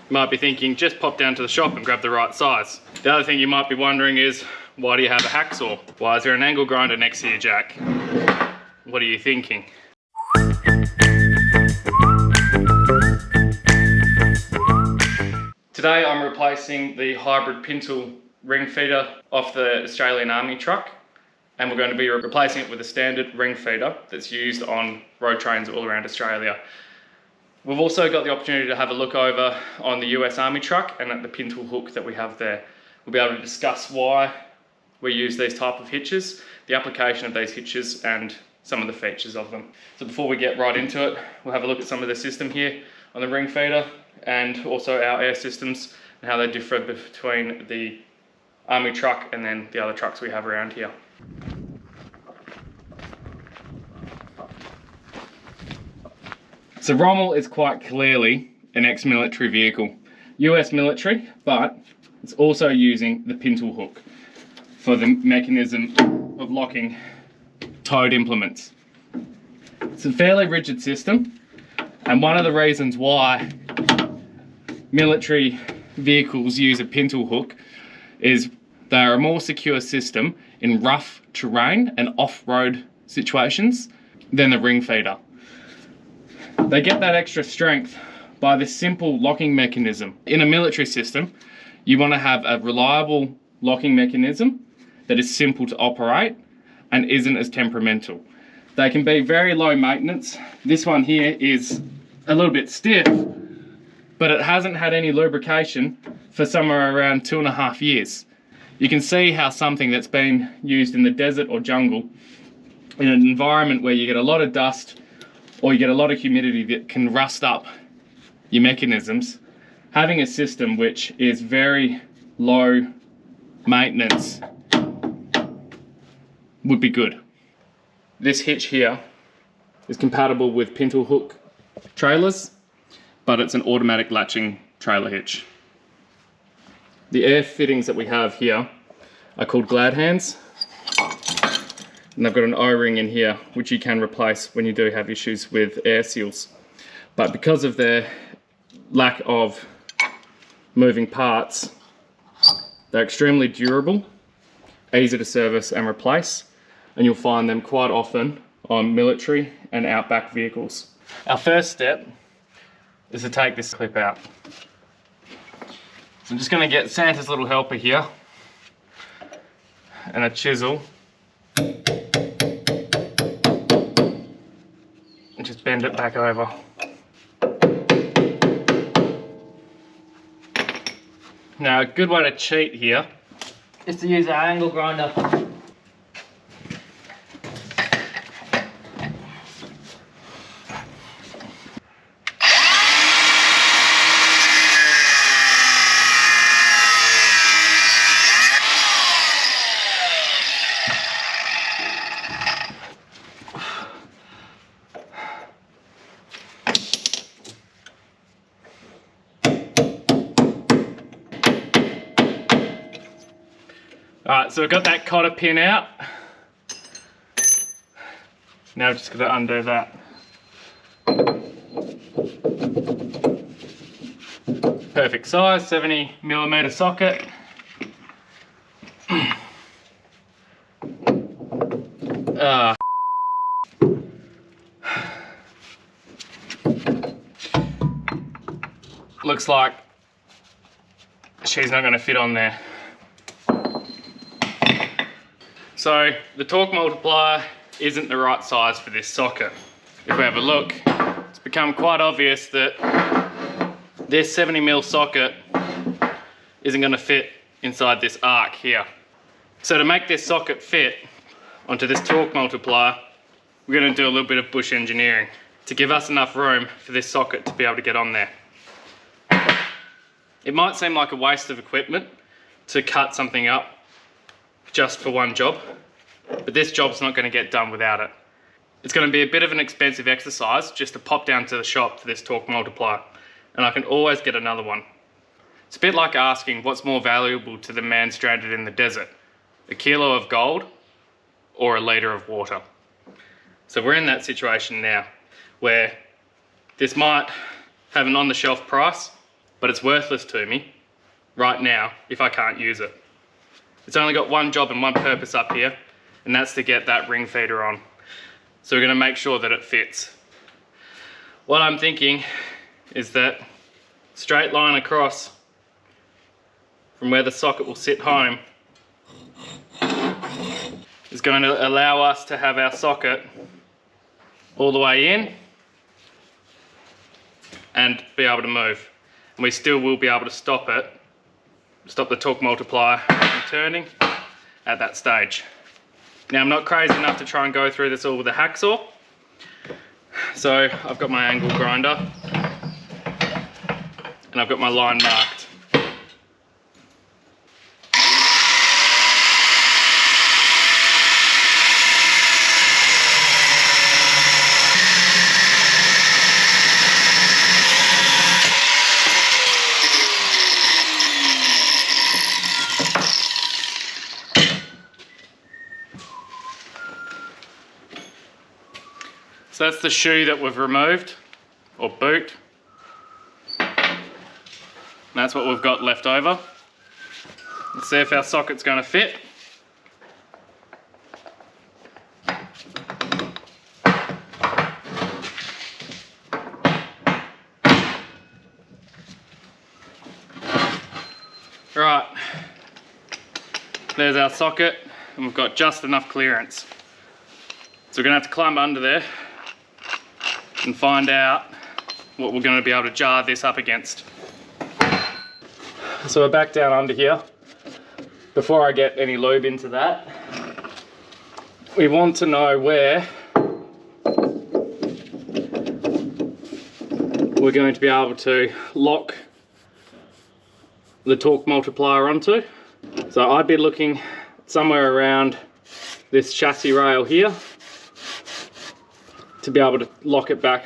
You might be thinking, just pop down to the shop and grab the right size. The other thing you might be wondering is, why do you have a hacksaw? Why is there an angle grinder next to your jack? What are you thinking? Today I'm replacing the hybrid Pintol Ringfeder off the Australian Army truck, and we're going to be replacing it with a standard Ringfeder that's used on road trains all around Australia. We've also got the opportunity to have a look over on the US Army truck and at the Pintol hook that we have there. We'll be able to discuss why we use these type of hitches, the application of these hitches, and some of the features of them. So before we get right into it, we'll have a look at some of the system here on the Ringfeder and also our air systems and how they differ between the Army truck and then the other trucks we have around here. So Rommel is quite clearly an ex-military vehicle. US military, but it's also using the Pintol hook for the mechanism of locking towed implements. It's a fairly rigid system, and one of the reasons why military vehicles use a Pintol hook is they are a more secure system in rough terrain and off-road situations than the Ringfeder. They get that extra strength by this simple locking mechanism. In a military system, you want to have a reliable locking mechanism that is simple to operate and isn't as temperamental. They can be very low maintenance. This one here is a little bit stiff, but it hasn't had any lubrication for somewhere around 2.5 years. You can see how something that's been used in the desert or jungle, in an environment where you get a lot of dust or you get a lot of humidity that can rust up your mechanisms, having a system which is very low maintenance would be good. This hitch here is compatible with Pintol hook trailers, but it's an automatic latching trailer hitch. The air fittings that we have here are called glad hands, and they've got an O-ring in here which you can replace when you do have issues with air seals. But because of their lack of moving parts, they're extremely durable, easy to service and replace, and you'll find them quite often on military and outback vehicles. Our first step is to take this clip out. So I'm just going to get Santa's little helper here and a chisel and just bend it back over. Now a good way to cheat here is to use our angle grinder. Alright, so we've got that cotter pin out. Now we're just going to undo that. Perfect size, 70mm socket. Looks like she's not going to fit on there. So the torque multiplier isn't the right size for this socket. If we have a look, it's become quite obvious that this 70mm socket isn't going to fit inside this arc here. So to make this socket fit onto this torque multiplier, we're going to do a little bit of bush engineering to give us enough room for this socket to be able to get on there. It might seem like a waste of equipment to cut something up just for one job, but this job's not going to get done without it. It's going to be a bit of an expensive exercise just to pop down to the shop for this torque multiplier, and I can always get another one. It's a bit like asking what's more valuable to the man stranded in the desert, a kilo of gold or a litre of water. So we're in that situation now where this might have an on-the-shelf price, but it's worthless to me right now if I can't use it. It's only got one job and one purpose up here, and that's to get that ring feeder on. So we're going to make sure that it fits. What I'm thinking is that straight line across from where the socket will sit home is going to allow us to have our socket all the way in and be able to move. And we still will be able to stop it, stop the torque multiplier from turning at that stage. Now I'm not crazy enough to try and go through this all with a hacksaw, so I've got my angle grinder and I've got my line marked. So that's the shoe that we've removed, or boot. And that's what we've got left over. Let's see if our socket's going to fit. Right, there's our socket, and we've got just enough clearance. So we're going to have to climb under there and find out what we're going to be able to jar this up against. So we're back down under here. Before I get any lube into that, we want to know where we're going to be able to lock the torque multiplier onto. So I'd be looking somewhere around this chassis rail here to be able to lock it back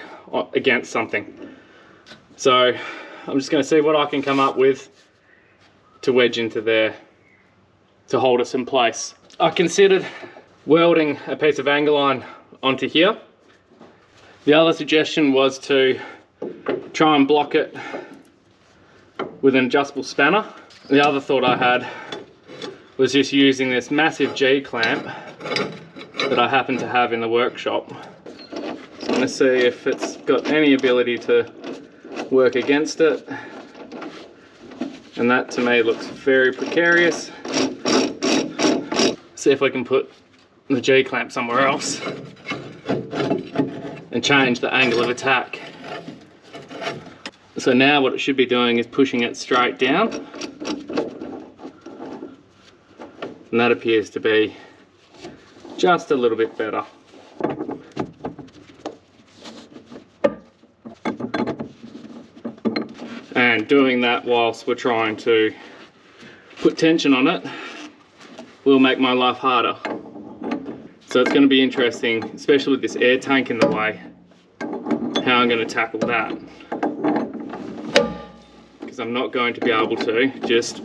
against something. So I'm just going to see what I can come up with to wedge into there to hold us in place. I considered welding a piece of angle iron onto here. The other suggestion was to try and block it with an adjustable spanner. The other thought I had was just using this massive G clamp that I happen to have in the workshop. So I'm going to see if it's got any ability to work against it. And that to me looks very precarious. See if we can put the G clamp somewhere else and change the angle of attack. So now what it should be doing is pushing it straight down. And that appears to be just a little bit better. And doing that whilst we're trying to put tension on it will make my life harder. So it's going to be interesting, especially with this air tank in the way, how I'm going to tackle that. Because I'm not going to be able to just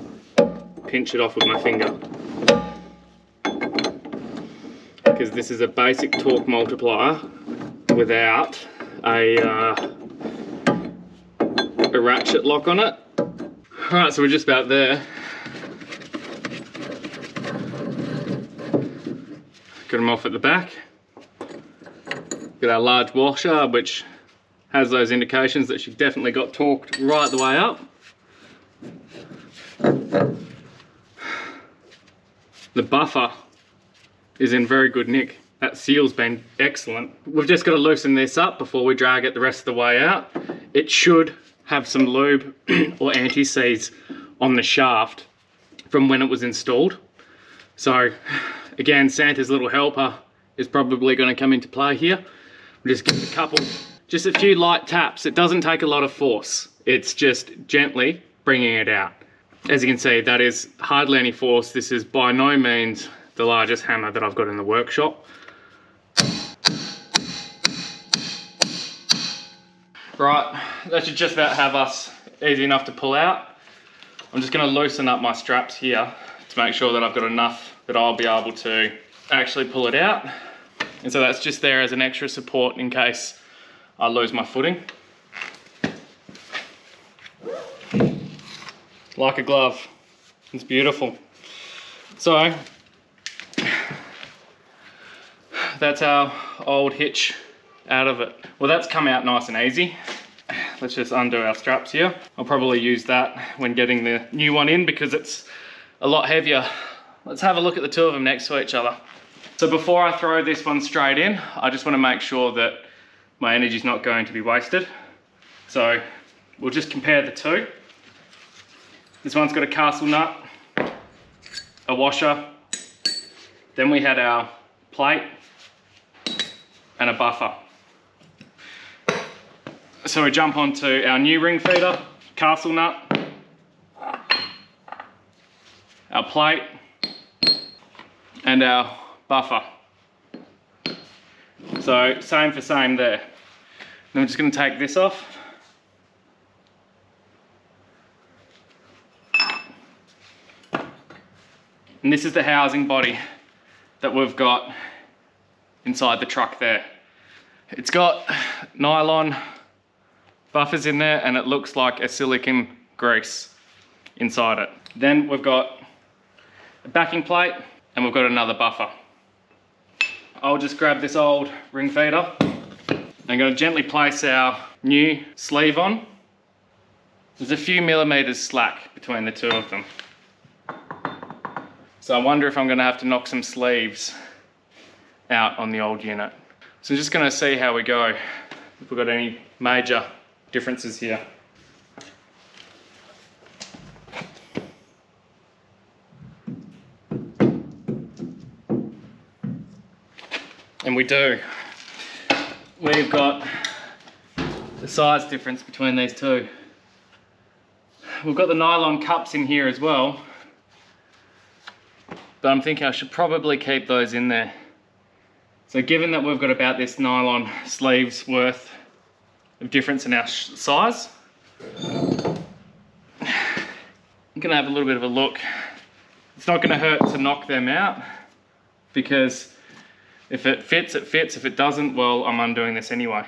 pinch it off with my finger. Because this is a basic torque multiplier without a ratchet lock on it. Alright, so we're just about there. Got them off at the back. Got our large washer, which has those indications that she definitely got torqued right the way up. The buffer is in very good nick. That seal's been excellent. We've just got to loosen this up before we drag it the rest of the way out. It should have some lube or anti-seize on the shaft from when it was installed. So again, Santa's little helper is probably going to come into play here. We'll just give it a couple, just a few light taps. It doesn't take a lot of force. It's just gently bringing it out. As you can see, that is hardly any force. This is by no means the largest hammer that I've got in the workshop. Right, that should just about have us easy enough to pull out. I'm just going to loosen up my straps here to make sure that I've got enough that I'll be able to actually pull it out. And so that's just there as an extra support in case I lose my footing. like a glove. It's beautiful. So that's our old hitch out of it. Well, that's come out nice and easy. Let's just undo our straps here. I'll probably use that when getting the new one in because it's a lot heavier. Let's have a look at the two of them next to each other. So before I throw this one straight in, I just want to make sure that my energy is not going to be wasted. So we'll just compare the two. This one's got a castle nut, a washer, then we had our plate and a buffer. So we jump onto our new Ringfeder, castle nut, our plate and our buffer. So same for same there. Then I'm just going to take this off. And this is the housing body that we've got inside the truck there. It's got nylon buffers in there and it looks like a silicone grease inside it. Then we've got a backing plate and we've got another buffer. I'll just grab this old Ringfeder. I'm going to gently place our new sleeve on. There's a few millimeters slack between the two of them. So I wonder if I'm going to have to knock some sleeves out on the old unit. So I'm just going to see how we go, if we've got any major differences here. And we do. We've got the size difference between these two. We've got the nylon cups in here as well, but I'm thinking I should probably keep those in there. So given that we've got about this nylon sleeves worth of difference in our size, I'm gonna have a little bit of a look. It's not gonna hurt to knock them out because if it fits, it fits. If it doesn't, well, I'm undoing this anyway.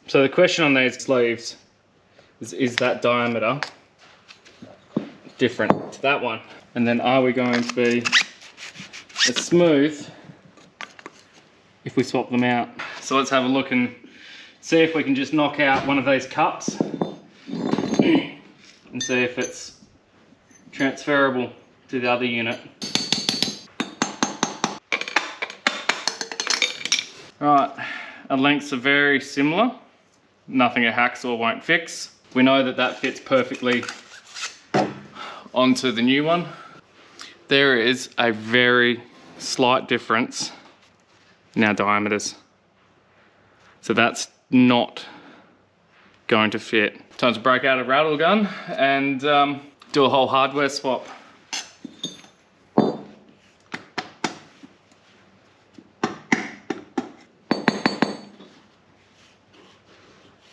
So the question on these sleeves is that diameter different to that one? And then are we going to be as smooth if we swap them out? So let's have a look and see if we can just knock out one of these cups and see if it's transferable to the other unit. Right, our lengths are very similar. Nothing a hacksaw won't fix. We know that that fits perfectly onto the new one. There is a very slight difference in our diameters. So that's not going to fit. Time to break out a rattle gun and do a whole hardware swap.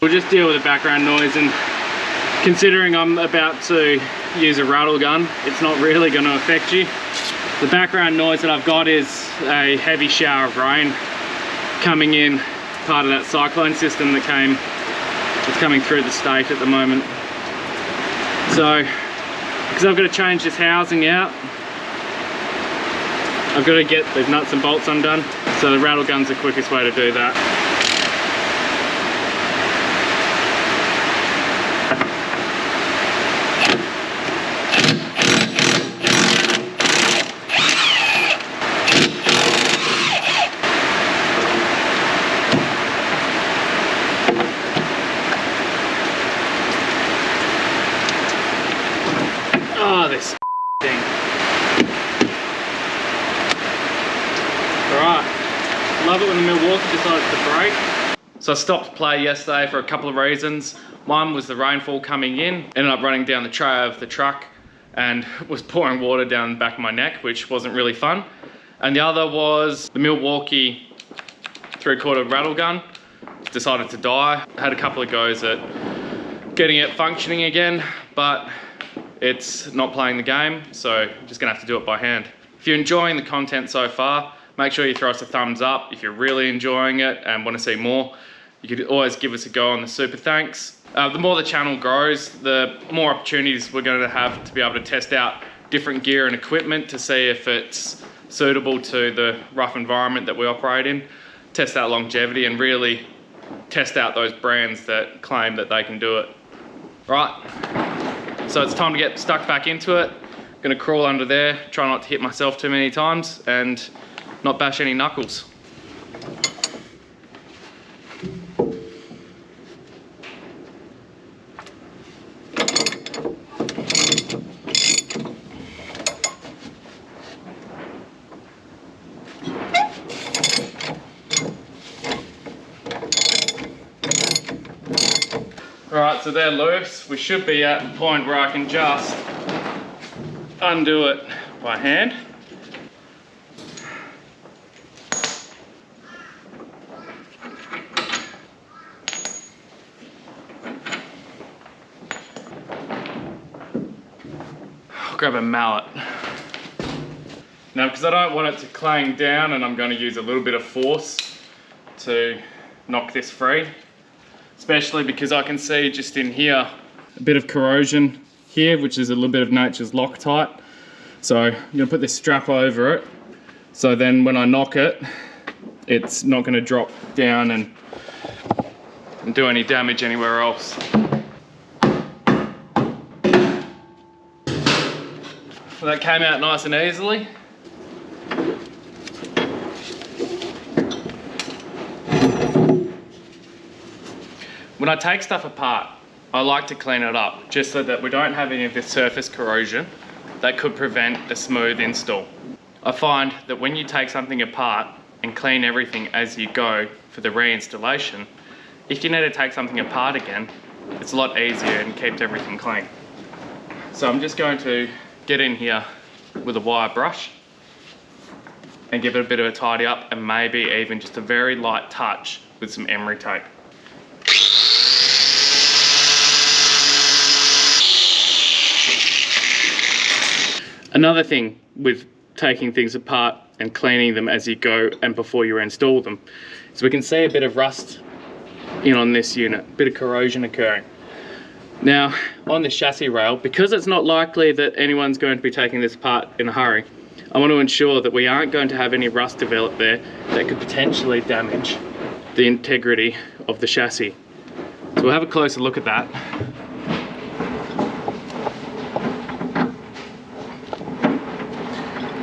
We'll just deal with the background noise, and considering I'm about to use a rattle gun, it's not really going to affect you. The background noise that I've got is a heavy shower of rain coming in, part of that cyclone system that's coming through the state at the moment. So, because I've got to change this housing out, I've got to get the nuts and bolts undone. So the rattle gun's the quickest way to do that. Oh, this thing. Alright, love it when the Milwaukee decides to break. So I stopped play yesterday for a couple of reasons. One was the rainfall coming in, ended up running down the tray of the truck and was pouring water down the back of my neck, which wasn't really fun. And the other was the Milwaukee 3/4 rattle gun decided to die. I had a couple of goes at getting it functioning again, but it's not playing the game, so I'm just gonna have to do it by hand. If you're enjoying the content so far, make sure you throw us a thumbs up. If you're really enjoying it and want to see more, you could always give us a go on the super thanks. The more the channel grows, the more opportunities we're going to have to be able to test out different gear and equipment to see if it's suitable to the rough environment that we operate in, test out longevity, and really test out those brands that claim that they can do it. Right, so it's time to get stuck back into it. Gonna crawl under there, try not to hit myself too many times and not bash any knuckles. Alright, so they're loose. We should be at the point where I can just undo it by hand. I'll grab a mallet. Now, because I don't want it to clang down, and I'm going to use a little bit of force to knock this free. Especially because I can see just in here a bit of corrosion here, which is a little bit of nature's Loctite. So I'm going to put this strap over it, so then when I knock it, it's not going to drop down and do any damage anywhere else. So that came out nice and easily. When I take stuff apart, I like to clean it up just so that we don't have any of this surface corrosion that could prevent a smooth install. I find that when you take something apart and clean everything as you go for the reinstallation, if you need to take something apart again, it's a lot easier and keeps everything clean. So I'm just going to get in here with a wire brush and give it a bit of a tidy up, and maybe even just a very light touch with some emery tape. Another thing with taking things apart and cleaning them as you go and before you install them is we can see a bit of rust in on this unit, a bit of corrosion occurring. Now, on the chassis rail, because it's not likely that anyone's going to be taking this apart in a hurry, I want to ensure that we aren't going to have any rust develop there that could potentially damage the integrity of the chassis. So we'll have a closer look at that.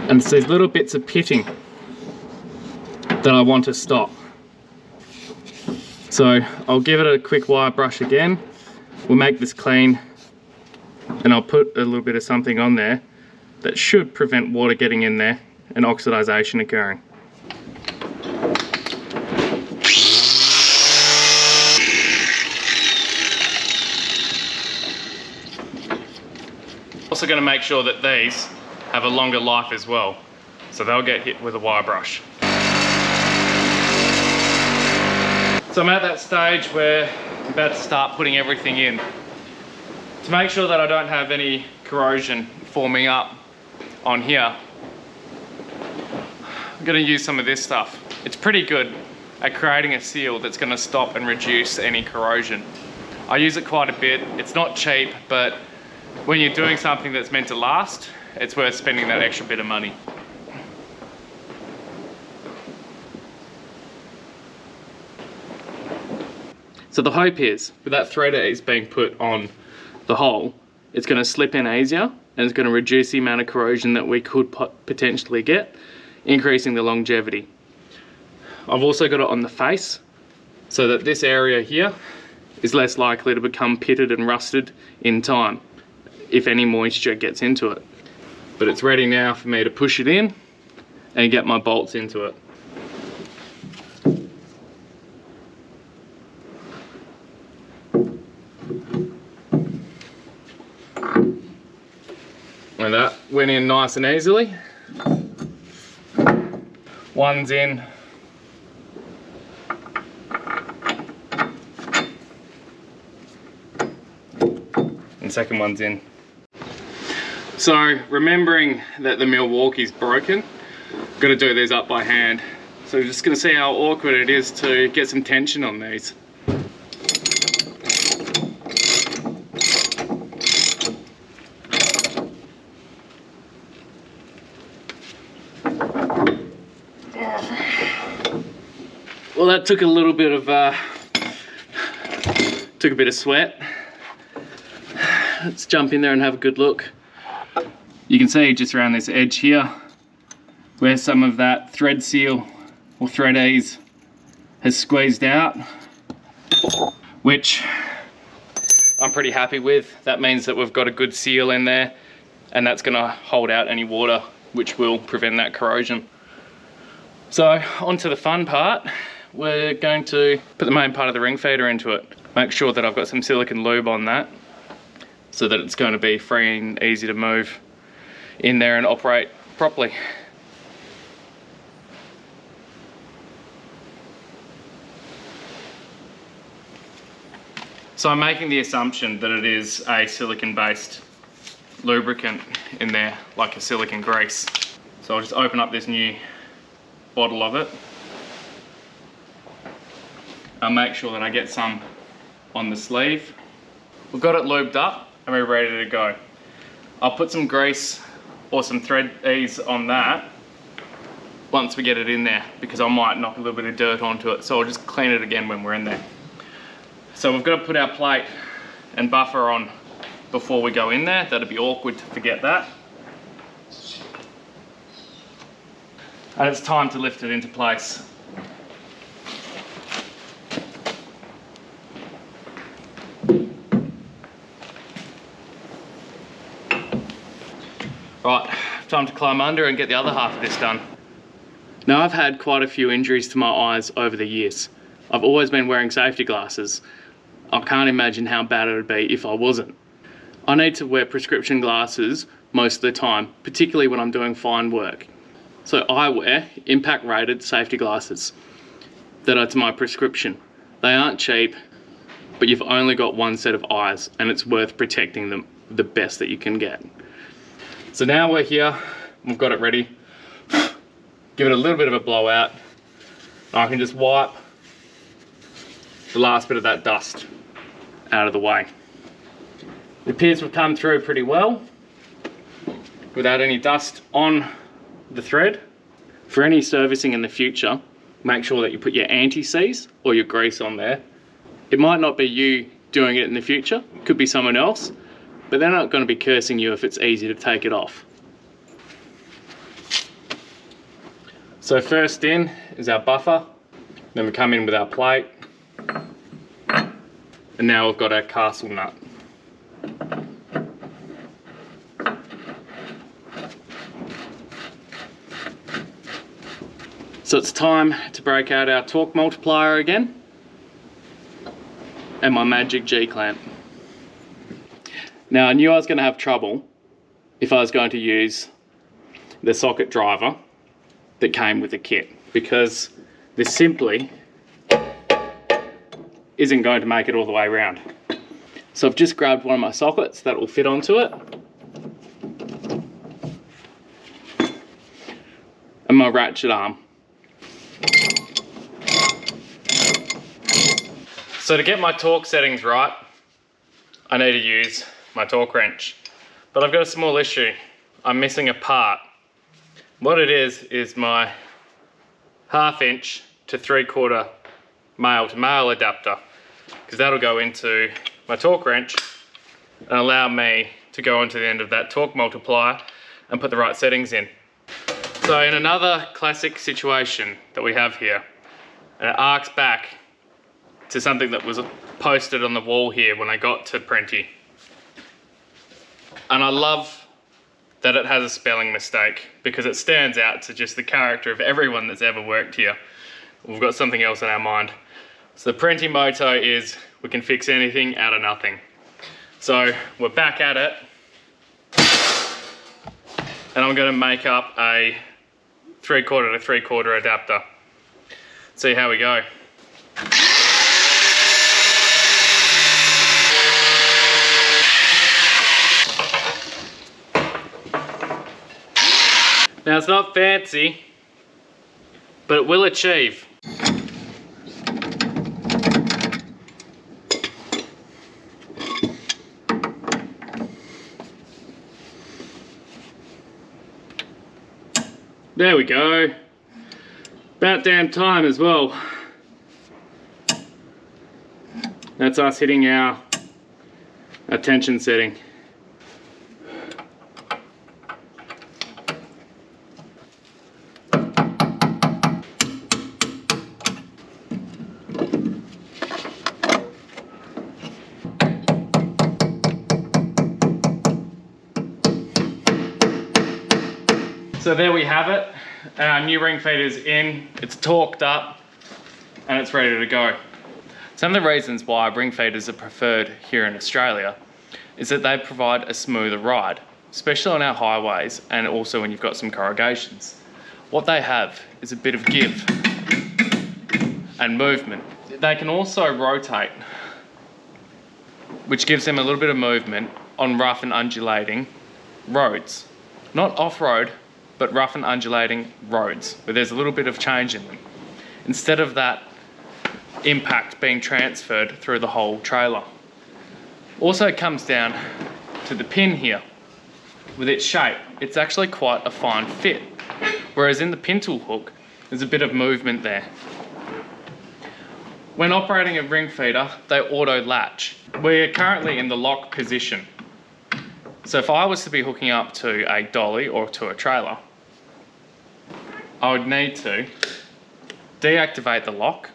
And it's these little bits of pitting that I want to stop. So I'll give it a quick wire brush again. We'll make this clean, and I'll put a little bit of something on there that should prevent water getting in there and oxidization occurring. Also going to make sure that these have a longer life as well, so they'll get hit with a wire brush. So I'm at that stage where I'm about to start putting everything in. To make sure that I don't have any corrosion forming up on here, I'm going to use some of this stuff. It's pretty good at creating a seal that's going to stop and reduce any corrosion. I use it quite a bit. It's not cheap, but when you're doing something that's meant to last, it's worth spending that extra bit of money. So the hope is, with that thread ease being put on the hole, it's going to slip in easier, and it's going to reduce the amount of corrosion that we could potentially get, increasing the longevity. I've also got it on the face, so that this area here is less likely to become pitted and rusted in time, if any moisture gets into it. But it's ready now for me to push it in and get my bolts into it. And that went in nice and easily. One's in. And second one's in. So remembering that the Milwaukee's broken, got to do these up by hand. So we're just going to see how awkward it is to get some tension on these. Well, that took a little bit of sweat. Let's jump in there and have a good look. You can see just around this edge here where some of that thread seal or thread ease has squeezed out, which I'm pretty happy with. That means that we've got a good seal in there, and that's going to hold out any water, which will prevent that corrosion. So on to the fun part. We're going to put the main part of the Ringfeder into it. Make sure that I've got some silicone lube on that so that it's going to be free and easy to move in there and operate properly. So I'm making the assumption that it is a silicone-based lubricant in there, like a silicone grease. So I'll just open up this new bottle of it. I'll make sure that I get some on the sleeve. We've got it lubed up and we're ready to go. I'll put some grease or some thread ease on that once we get it in there, because I might knock a little bit of dirt onto it, so I'll just clean it again when we're in there. So we've got to put our plate and buffer on before we go in there. That'd be awkward to forget that. And it's time to lift it into place. Right, time to climb under and get the other half of this done. Now, I've had quite a few injuries to my eyes over the years. I've always been wearing safety glasses. I can't imagine how bad it would be if I wasn't. I need to wear prescription glasses most of the time, particularly when I'm doing fine work. So I wear impact rated safety glasses that are to my prescription. They aren't cheap, but you've only got one set of eyes and it's worth protecting them the best that you can get. So now we're here, we've got it ready. Give it a little bit of a blowout. I can just wipe the last bit of that dust out of the way. It appears we've come through pretty well without any dust on the thread. For any servicing in the future, make sure that you put your anti-seize or your grease on there. It might not be you doing it in the future, it could be someone else, but they're not going to be cursing you if it's easy to take it off. So first in is our buffer, then we come in with our plate, and now we've got our castle nut. So it's time to break out our torque multiplier again, and my magic G-clamp. Now, I knew I was going to have trouble if I was going to use the socket driver that came with the kit, because this simply isn't going to make it all the way around. So I've just grabbed one of my sockets that will fit onto it, and my ratchet arm. So to get my torque settings right, I need to use my torque wrench, but I've got a small issue. I'm missing a part. What it is my 1/2 inch to 3/4 male to male adapter, because that'll go into my torque wrench and allow me to go onto the end of that torque multiplier and put the right settings in. So in another classic situation that we have here, and it arcs back to something that was posted on the wall here when I got to Prenti. And I love that it has a spelling mistake, because it stands out to just the character of everyone that's ever worked here. We've got something else in our mind. So the Prenti Moto is, we can fix anything out of nothing. So we're back at it, and I'm going to make up a 3/4 to 3/4 adapter. See how we go. Now it's not fancy, but it will achieve. There we go. About damn time as well. That's us hitting our tension setting. So there we have it. Our new Ringfeder's in, it's torqued up, and it's ready to go. Some of the reasons why Ringfeders are preferred here in Australia is that they provide a smoother ride, especially on our highways and also when you've got some corrugations. What they have is a bit of give and movement. They can also rotate, which gives them a little bit of movement on rough and undulating roads. Not off-road, but rough and undulating roads where there's a little bit of change in them. Instead of that impact being transferred through the whole trailer. Also comes down to the pin here. With its shape, it's actually quite a fine fit. Whereas in the Pintol hook, there's a bit of movement there. When operating a Ringfeder, they auto latch. We're currently in the lock position. So if I was to be hooking up to a dolly or to a trailer, I would need to deactivate the lock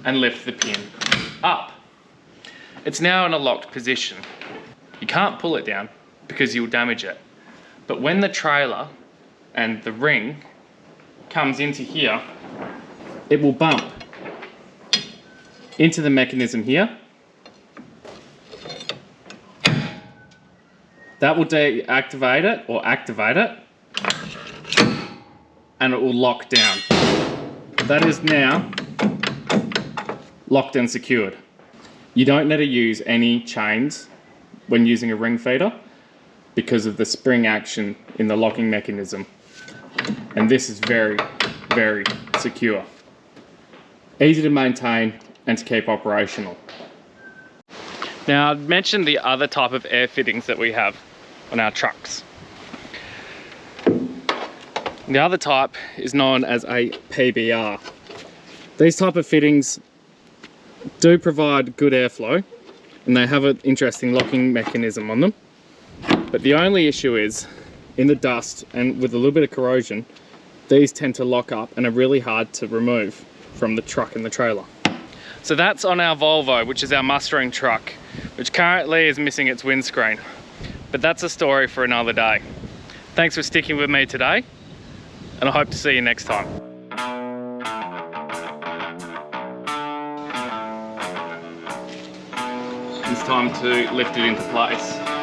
and lift the pin up. It's now in a locked position. You can't pull it down because you'll damage it. But when the trailer and the ring comes into here, it will bump into the mechanism here. That will deactivate it or activate it, and it will lock down. That is now locked and secured. You don't need to use any chains when using a Ringfeder because of the spring action in the locking mechanism. And this is very, very secure. Easy to maintain and to keep operational. Now, I've mentioned the other type of air fittings that we have on our trucks. The other type is known as a PBR. These type of fittings do provide good airflow and they have an interesting locking mechanism on them. But the only issue is, in the dust and with a little bit of corrosion, these tend to lock up and are really hard to remove from the truck and the trailer. So that's on our Volvo, which is our mustering truck, which currently is missing its windscreen. But that's a story for another day. Thanks for sticking with me today, and I hope to see you next time. It's time to lift it into place.